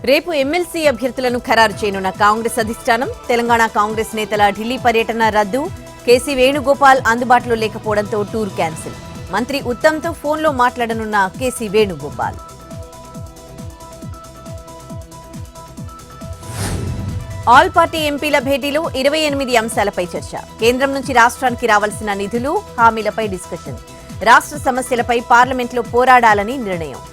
రేపు ఎమ్మెల్సీ అభ్యర్థులను ఖరారు చేయనున్న కాంగ్రెస్ అధిష్టానం తెలంగాణ కాంగ్రెస్ నేతల ఢిల్లీ పర్యటన రద్దు. కేసీ వేణుగోపాల్ అందుబాటులో లేకపోవడంతో టూర్ క్యాన్సిల్. మంత్రి ఉత్తమ్తో ఫోన్లో మాట్లాడనున్న కేసీ వేణుగోపాల్. ఆల్ పార్టీ ఎంపీల భేటీలో 28 అంశాలపై చర్చ. కేంద్రం నుంచి రాష్ట్రానికి రావాల్సిన నిధులు, హామీలపై డిస్కషన్. రాష్ట్ర సమస్యలపై పార్లమెంట్లో పోరాడాలని నిర్ణయం.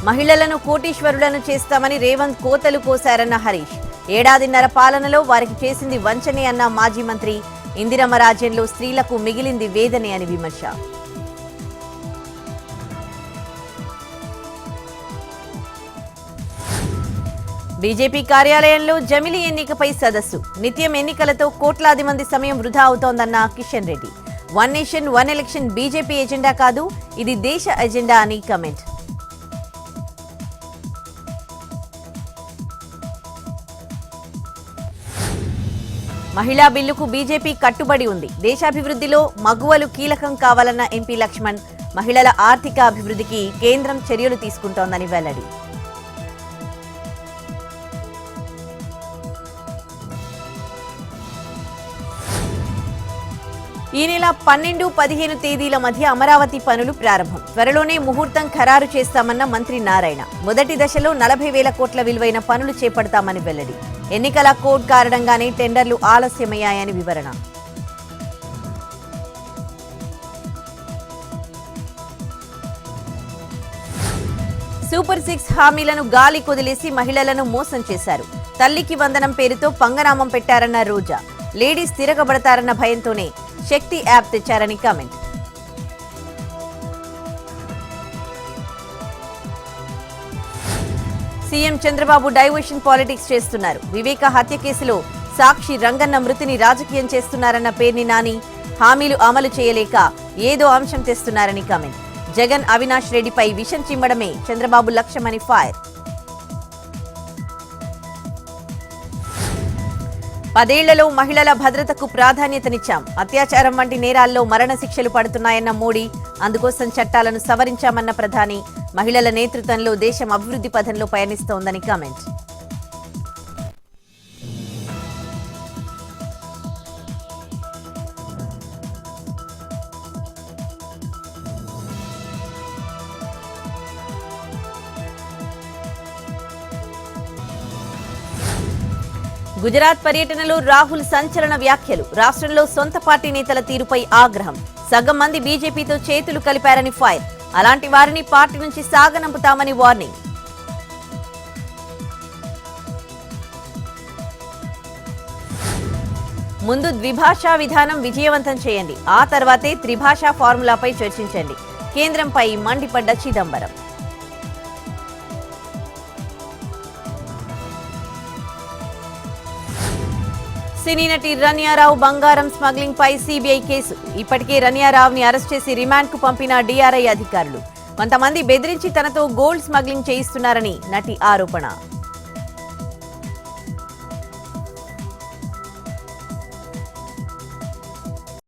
మహిళలను కోటీశ్వరులను చేస్తామని రేవంత్ కోతలు కోశారన్న హరీష్. ఏడాదిన్నర పాలనలో వారికి చేసింది వంచనే అన్న మాజీ మంత్రి. ఇందిరమ్మ రాజ్యంలో స్త్రీలకు మిగిలింది వేదనే అని విమర్శ. బీజేపీ కార్యాలయంలో జమిలీ ఎన్నికపై సదస్సు. నిత్యం ఎన్నికలతో కోట్లాది మంది సమయం వృధా అవుతోందన్న Kishan Reddy. One nation one election BJP agenda కాదు, ఇది దేశ ఎజెండా అని కమెంట్. మహిళా బిల్లుకు బీజేపీ కట్టుబడి ఉంది. దేశాభివృద్ధిలో మగువలు కీలకం కావాలన్న ఎంపీ లక్ష్మణ్. మహిళల ఆర్థిక అభివృద్ధికి కేంద్రం చర్యలు తీసుకుంటోందని వెల్లడి. ఈ నెల 12, 15 తేదీల మధ్య అమరావతి పనులు ప్రారంభం. త్వరలోనే ముహూర్తం ఖరారు చేస్తామన్న మంత్రి నారాయణ. మొదటి దశలో 40,000 కోట్ల విలువైన పనులు చేపడతామని వెల్లడి. ఎన్నికల కోడ్ కారణంగానే టెండర్లు ఆలస్యమయ్యాయని వివరణ. సూపర్ 6 హామీలను గాలి కొదిలేసి మహిళలను మోసం చేశారు. తల్లికి వందనం పేరుతో పంగనామం పెట్టారన్న రోజా. లేడీస్ తిరగబడతారన్న భయంతోనే శక్తి యాప్ తెచ్చారని comment. CM Chandrababu diversion politics చేస్తున్నారు. వివేక హత్య కేసులో సాక్షి రంగన్న మృతిని రాజకీయం చేస్తున్నారన్న పేర్ని నాని. హామీలు అమలు చేయలేక ఏదో అంశం తెస్తున్నారని కామెంట్. జగన్ అవినాష్ రెడ్డిపై విషం చిమ్మడమే చంద్రబాబు లక్ష్యమని ఫైర్. 10 ఏళ్లలో మహిళల భద్రతకు ప్రాధాన్యతనిచ్చాం. అత్యాచారం వంటి నేరాల్లో మరణశిక్షలు పడుతున్నాయన్న మోడీ. అందుకోసం చట్టాలను సవరించామన్న ప్రధాని. మహిళల నేతృత్వంలో దేశం అభివృద్ధి పథంలో పయనిస్తోందని కామెంట్. గుజరాత్ పర్యటనలో రాహుల్ సంచలన వ్యాఖ్యలు. రాష్ట్రంలో సొంత పార్టీ నేతల తీరుపై ఆగ్రహం. సగం మంది బీజేపీతో చేతులు కలిపారని ఫైర్. అలాంటి వారిని పార్టీ నుంచి సాగనంపుతామని వార్నింగ్. ముందు ద్విభాషా విధానం విజయవంతం చేయండి, ఆ తర్వాతే త్రిభాషా ఫార్ములాపై చర్చించండి. కేంద్రంపై మండిపడ్డ చిదంబరం. సినీ నటి రన్యారావు బంగారం స్మగ్లింగ్ పై సీబీఐ కేసు. ఇప్పటికే రన్యారావుని అరెస్ట్ చేసి రిమాండ్ కు పంపిన డీఆర్ఐ అధికారులు. కొంతమంది బెదిరించి తనతో గోల్డ్ స్మగ్లింగ్ చేయిస్తున్నారని నటి ఆరోపణ.